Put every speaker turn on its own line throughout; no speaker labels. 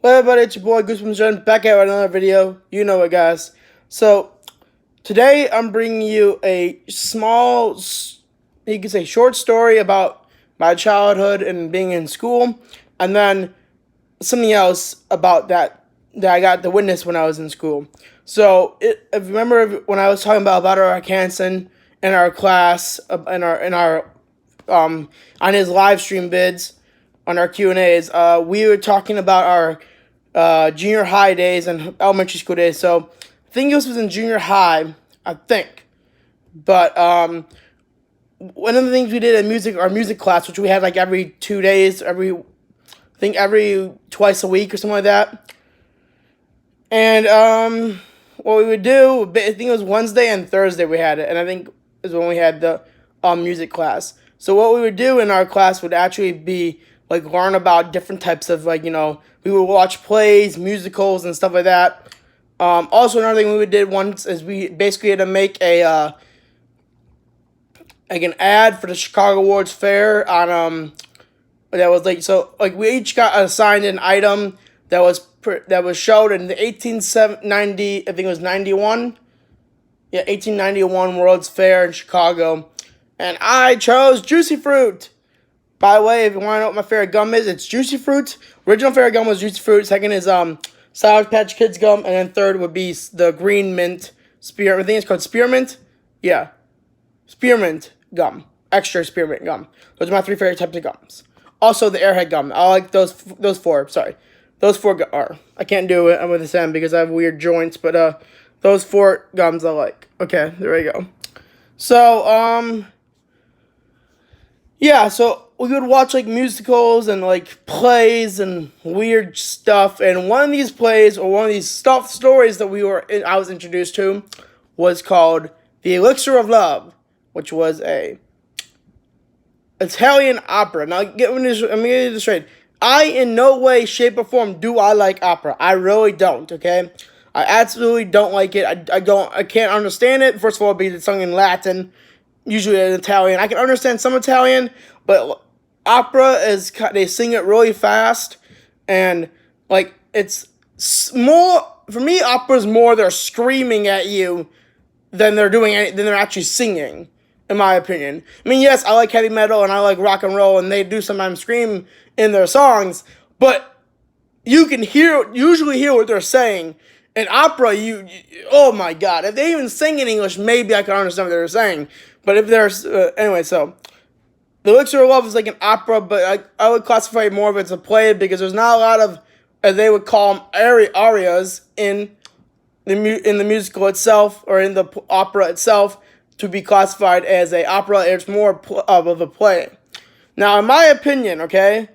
Hello everybody, it's your boy Goosebumps Jen back at another video. You know it, guys. So today I'm bringing you a small, you can say short story about my childhood and being in school, and then something else about that I got to witness when I was in school. So if you remember when I was talking about Robert Hansen in our class, on his live stream vids, on our Q&As, we were talking about our junior high days and elementary school days. So I think this was in junior high, I think. But one of the things we did in our music class, which we had like every 2 days, every twice a week or something like that. And what we would do, I think it was Wednesday and Thursday we had it, and I think is when we had the music class. So what we would do in our class would actually be like learn about different types of we would watch plays, musicals, and stuff like that. Also, another thing we did once is we basically had to make a like an ad for the Chicago Awards Fair on that was we each got assigned an item that was showed in the 1890, I think it was 91. Yeah, 1891 World's Fair in Chicago, and I chose Juicy Fruit. By the way, if you want to know what my favorite gum is, it's Juicy Fruit. Original favorite gum was Juicy Fruit. Second is Sour Patch Kids gum, and then third would be the green mint spearmint. I think it's called spearmint. Yeah, spearmint gum, extra spearmint gum. Those are my three favorite types of gums. Also, the Airhead gum. I like those four. Sorry, those four are. I can't do it with this end because I have weird joints, but those four gums I like. Okay, there we go. So yeah, so we would watch like musicals and like plays and weird stuff. And one of these plays or one of these stories that I was introduced to was called The Elixir of Love, which was a Italian opera. Now, I'm gonna get this straight. I in no way, shape, or form do I like opera. I really don't. Okay, I absolutely don't like it. I can't understand it. First of all, because it's sung in Latin, usually in Italian. I can understand some Italian, but opera they sing it really fast, and like it's more for me. Opera's more they're screaming at you than they're actually singing, in my opinion. I mean, yes, I like heavy metal and I like rock and roll, and they do sometimes scream in their songs, but you can usually hear what they're saying. In opera, oh my god, if they even sing in English, maybe I can understand what they're saying. But if there's anyway, so The Elixir of Love is like an opera, but I would classify it more of as a play because there's not a lot of, as they would call them, arias in the musical itself or in the opera itself to be classified as a opera. It's more of a play. Now, in my opinion, okay,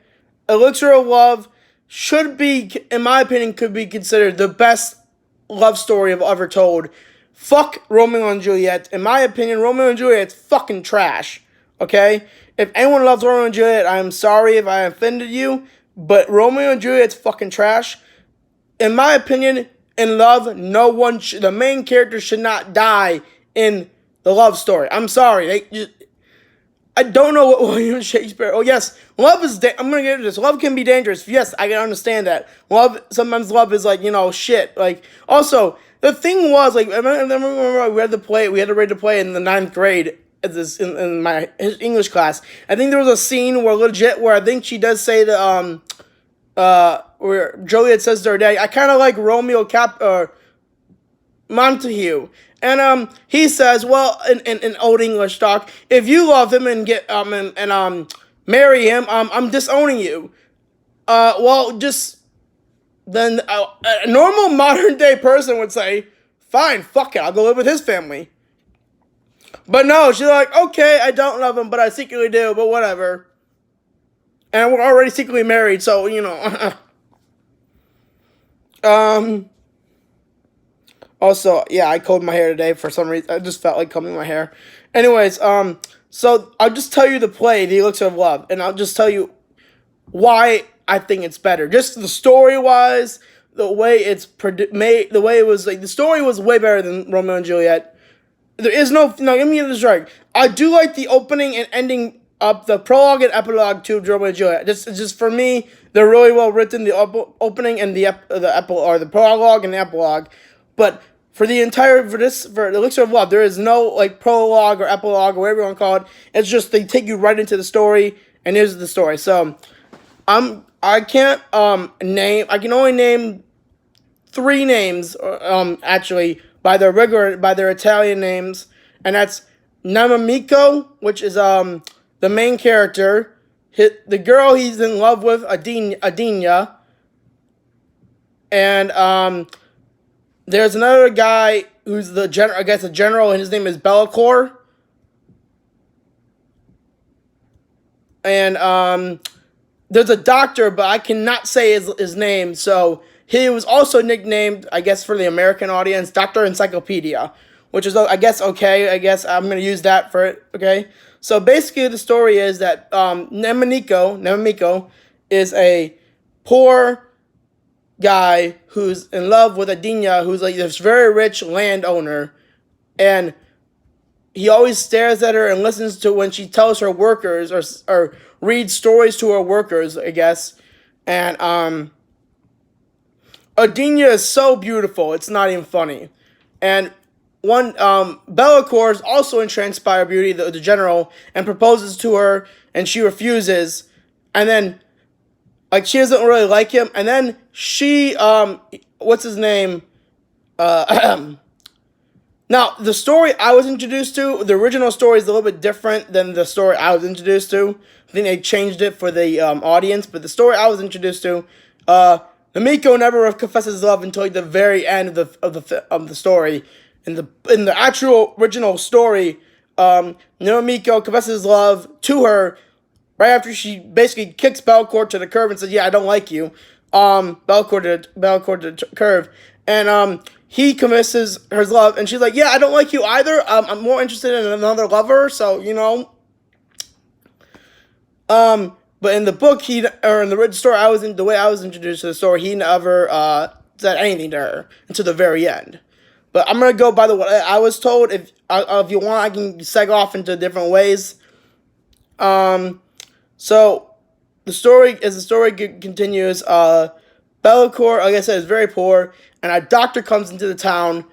Elixir of Love should be, in my opinion, could be considered the best love story I've ever told. Fuck Romeo and Juliet. In my opinion, Romeo and Juliet's fucking trash. Okay? If anyone loves Romeo and Juliet, I'm sorry if I offended you, but Romeo and Juliet's fucking trash. In my opinion, in love, the main character should not die in the love story. I'm sorry. I don't know what William Shakespeare. Oh yes, love is. I'm gonna get into this. Love can be dangerous. Yes, I can understand that. Sometimes love is like shit. Like also, the thing was like I remember we had to read the play in the 9th grade in my English class. I think there was a scene where I think she does say where Juliet says to her dad, "I kind of like Romeo Montague." And he says, well, in Old English talk, if you love him and get marry him, I'm disowning you. Well, just then a normal modern day person would say, fine, fuck it, I'll go live with his family. But no, she's like, okay, I don't love him, but I secretly do, but whatever. And we're already secretly married, so Also, yeah, I combed my hair today for some reason. I just felt like combing my hair. Anyways, so I'll just tell you the play, The Elixir of Love, and I'll just tell you why I think it's better. Just the story-wise, the way it's made, the way it was, like, the story was way better than Romeo and Juliet. There is no, let me get this right. I do like the opening and ending up the prologue and epilogue to Romeo and Juliet. Just for me, they're really well written. The opening and the prologue and the epilogue, but for the entire for Elixir of Love, there is no like prologue or epilogue or whatever you want to call it. It's just they take you right into the story, and here's the story. So, I can't name. I can only name 3 names actually by their Italian names, and that's Namamico, which is the main character, the girl he's in love with, Adina, and there's another guy who's the general, I guess a general, and his name is Bellicor, and there's a doctor, but I cannot say his name, so he was also nicknamed, I guess for the American audience, Dr. Encyclopedia, which is, I guess, okay. I guess I'm going to use that for it, okay? So basically the story is that Namamico is a poor guy who's in love with Adina, who's like this very rich landowner, and he always stares at her and listens to when she tells her workers or reads stories to her workers, I guess. And Adina is so beautiful, it's not even funny. And one Bellicor is also entranced by her beauty, the general, and proposes to her, and she refuses. And then, like, she doesn't really like him. And then she, what's his name? Now, the story I was introduced to, the original story is a little bit different than the story I was introduced to. I think they changed it for the audience, but the story I was introduced to, Namiko never confesses love until like the very end of the story. In the actual original story, Namiko confesses love to her right after she basically kicks Bellicor to the curb and says, "Yeah, I don't like you." Bellicor to the curb, and he confesses her love, and she's like, "Yeah, I don't like you either. I'm more interested in another lover." So but in the book, or in the original story, the way I was introduced to the story, he never said anything to her until the very end. But I'm gonna go by the way I was told. If you want, I can seg off into different ways. So the story continues. Bellicor, like I said, is very poor, and a doctor comes into the town.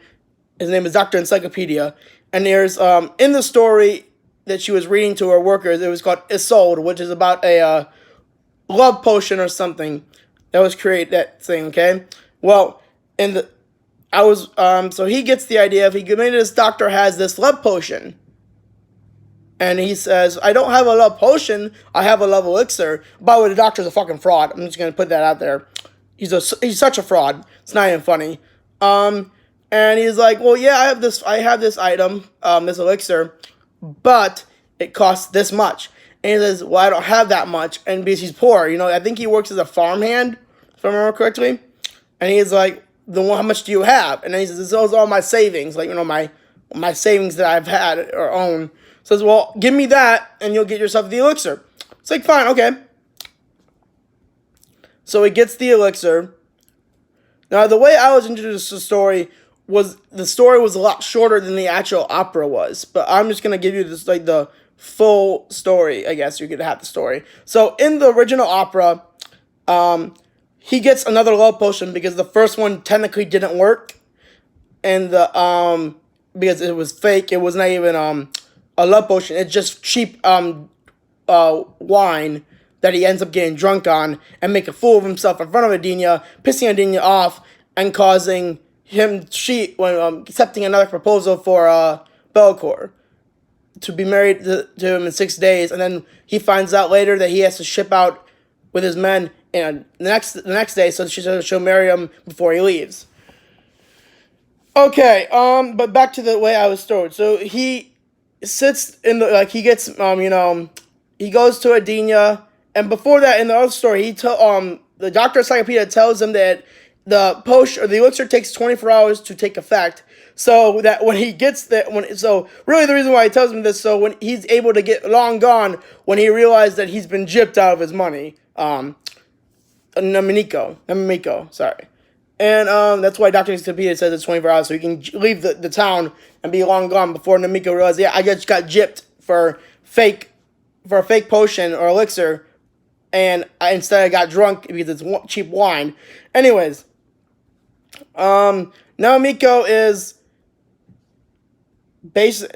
His name is Dr. Encyclopedia, and there's in the story that she was reading to her workers, it was called Isolde, which is about a love potion or something that was created. That thing, okay. Well, so he gets the idea if maybe this doctor has this love potion. And he says, "I don't have a love potion, I have a love elixir." By the way, the doctor's a fucking fraud. I'm just gonna put that out there. He's such a fraud. It's not even funny. And he's like, "Well, yeah, I have this item, this elixir, but it costs this much." And he says, "Well, I don't have that much," and because he's poor, I think he works as a farmhand, if I remember correctly. And he's like, "How much do you have?" And then he says, "This is all my savings, like my savings that I've had or own." Says, "Well, give me that, and you'll get yourself the elixir." It's like, fine, okay. So he gets the elixir. Now, the way I was introduced to the story was a lot shorter than the actual opera was. But I'm just gonna give you this like the full story. I guess you could have the story. So in the original opera, he gets another love potion because the first one technically didn't work, and because it was fake. It was not even a love potion. It's just cheap wine that he ends up getting drunk on and make a fool of himself in front of Adina, pissing Adina off and causing him cheat when accepting another proposal for Bellicor to be married to him in 6 days, and then he finds out later that he has to ship out with his men the next day, so she'll marry him before he leaves. Okay, but back to the way I was told. So he sits in he gets he goes to Adina, and before that in the other story the Dr. Encyclopedia tells him that the potion or the elixir takes 24 hours to take effect, so that when he gets that really the reason why he tells him this, so when he's able to get long gone when he realized that he's been gypped out of his money. Namiko, sorry. And that's why Dr. Encyclopedia says it's 24 hours, so he can leave the town and be long gone before Namiko realizes, yeah, I just got gypped for fake for a fake potion or elixir, and instead I got drunk because it's cheap wine. Anyways, now Miko is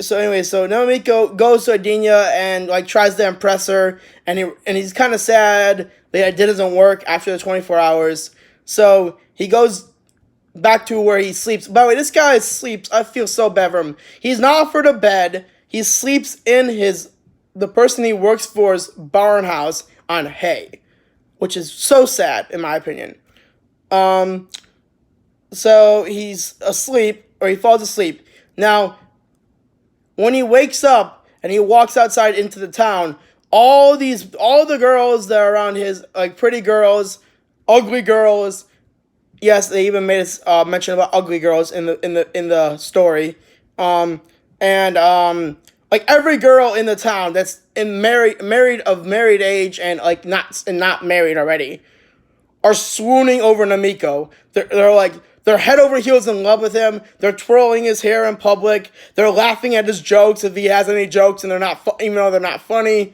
so now Miko goes to Adina and like tries to impress her, and he's kind of sad that it doesn't work after the 24 hours. So he goes back to where he sleeps. By the way, this guy sleeps. I feel so bad for him. He's not offered a bed. He sleeps in the person he works for's barn house on hay, which is so sad in my opinion. So he's asleep, or he falls asleep. Now, when he wakes up and he walks outside into the town, all the girls that are around his, like pretty girls, ugly girls. Yes, they even made a mention about ugly girls in the story. Like every girl in the town that's married age and like not married already are swooning over Namiko. They're like, they're head over heels in love with him. They're twirling his hair in public. They're laughing at his jokes if he has any jokes, and they're not even though they're not funny.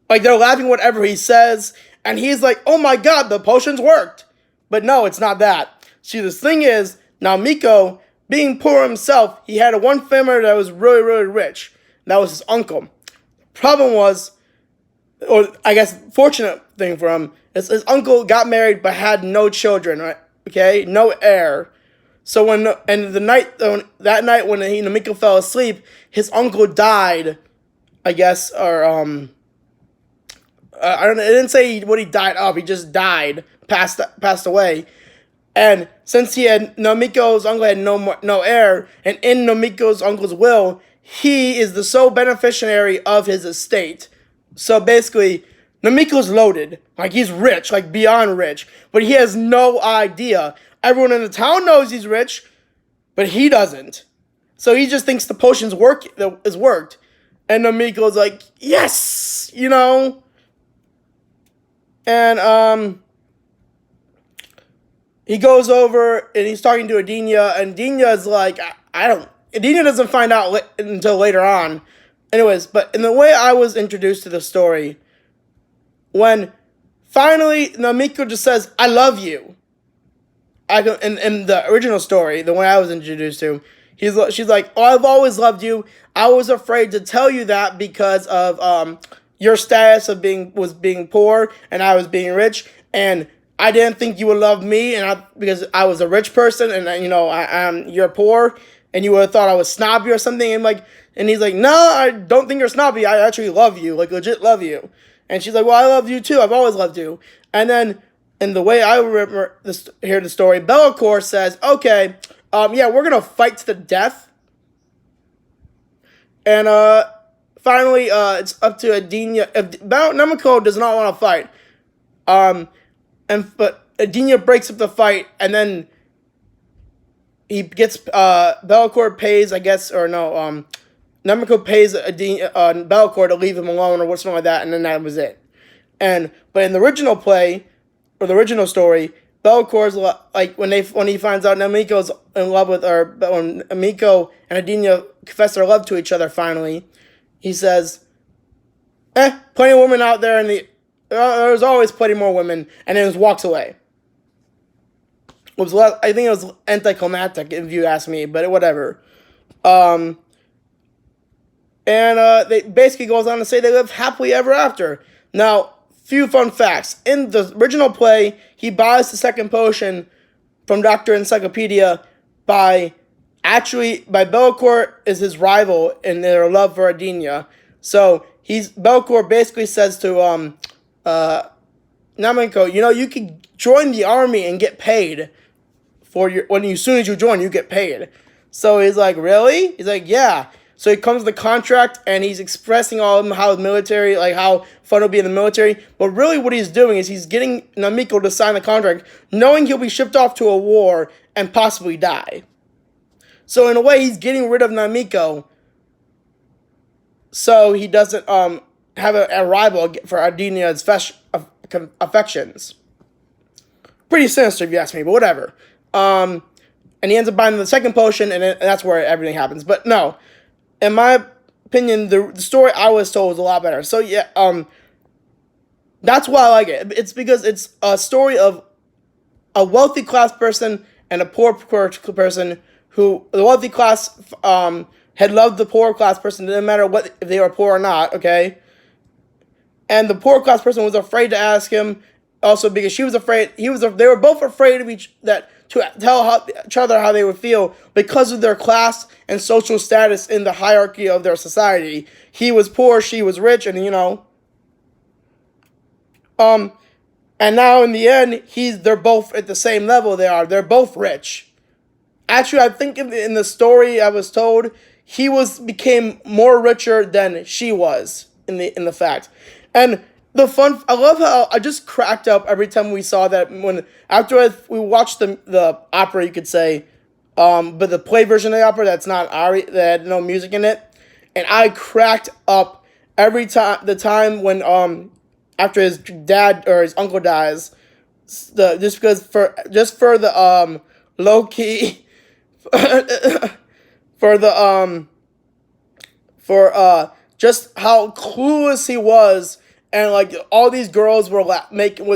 Like they're laughing whatever he says, and he's like, "Oh my god, the potions worked." But no, it's not that. See, the thing is, now Miko, being poor himself, he had one family that was really, really rich. That was his uncle. Problem was, or I guess fortunate thing for him, is his uncle got married but had no children, right? Okay, no heir. So that night when Namiko fell asleep, his uncle died, I guess, or I don't know. It didn't say what he died of. He just died, passed away. And since Namiko's uncle had no heir, and in Namiko's uncle's will, he is the sole beneficiary of his estate. So basically, Namiko's loaded. Like, he's rich, like beyond rich. But he has no idea. Everyone in the town knows he's rich, but he doesn't. So he just thinks the potions worked. And Namiko's like, yes! You know? And, he goes over and he's talking to Adina, and Adina's like, Adina doesn't find out until later on. Anyways, but in the way I was introduced to the story, when finally Namiko just says, "I love you," in the original story, the one I was introduced to, she's like, "Oh, I've always loved you. I was afraid to tell you that because of your status of being poor and I was being rich, and I didn't think you would love me, because I was a rich person, and you're poor, and you would have thought I was snobby or something." And he's like, "No, I don't think you're snobby. I actually love you, like legit love you." And she's like, "Well, I love you too. I've always loved you." And then, in the way I remember hear the story, Bellicor says, "Okay, yeah, we're gonna fight to the death." And finally, it's up to Adina. If Namiko does not want to fight, but Adina breaks up the fight, and then he gets Bellicor pays, I guess, or no, Namiko pays Bellicor to leave him alone or something like that, and then that was it. But in the original play, or the original story, Bellicor's like when he finds out Namiko's in love with her, but when Namiko and Adina confess their love to each other finally, he says, plenty of women out there, and there's always plenty more women, and then just walks away. I think it was anticlimactic, if you ask me, but whatever. They basically goes on to say they lived happily ever after. Now, few fun facts. In the original play, he buys the second potion from Dr. Encyclopedia by Bellicor is his rival in their love for Adina. So Bellicor basically says to Namiko, you could join the army and get paid as soon as you join, you get paid. So he's like, really? He's like, yeah. So he comes to the contract, and he's expressing all of them how military, like how fun it'll be in the military. But really what he's doing is he's getting Namiko to sign the contract, knowing he'll be shipped off to a war and possibly die. So in a way, he's getting rid of Namiko, so he doesn't have a rival for Adina's affections. Pretty sinister if you ask me, but whatever. And he ends up buying the second potion, and that's where everything happens. But no. In my opinion, the story I was told was a lot better. So yeah, that's why I like it. It's because it's a story of a wealthy class person and a poor person, who the wealthy class had loved the poor class person. It didn't matter what if they were poor or not. Okay, and the poor class person was afraid to ask him. Also, because she was afraid, they were both afraid of to tell each other how they would feel because of their class and social status in the hierarchy of their society. He was poor, she was rich, and and now in the end, they're both at the same level. They're both rich. Actually, I think in the story I was told, became more richer than she was in the fact. And I love how I just cracked up every time we saw that after we watched the opera, you could say, but the play version of the opera that's not aria, that had no music in it, and I cracked up every time when after his dad or his uncle dies, just for the low key for the just how clueless he was, and like all these girls were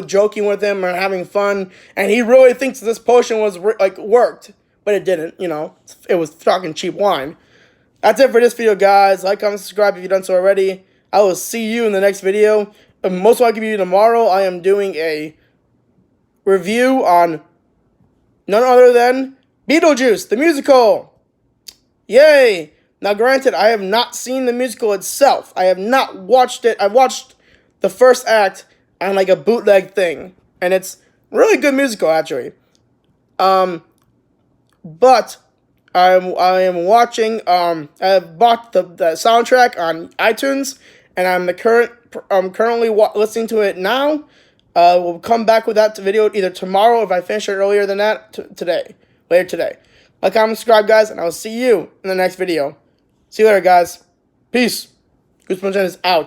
joking with him and having fun, and he really thinks this potion was worked, but it didn't. It was fucking cheap wine. That's it for this video, guys. Like, comment, subscribe if you've done so already. I will see you in the next video. Most likely tomorrow, I am doing a review on none other than Beetlejuice, the musical. Yay! Now, granted, I have not seen the musical itself. I have not watched it. I watched the first act on like a bootleg thing, and it's really good musical, actually. But I am watching. I have bought the soundtrack on iTunes, and I'm currently listening to it now. We'll come back with that video either tomorrow, if I finish it earlier than that, later today. Like, comment, subscribe, guys, and I will see you in the next video. See you later, guys. Peace. Goosebumps is out.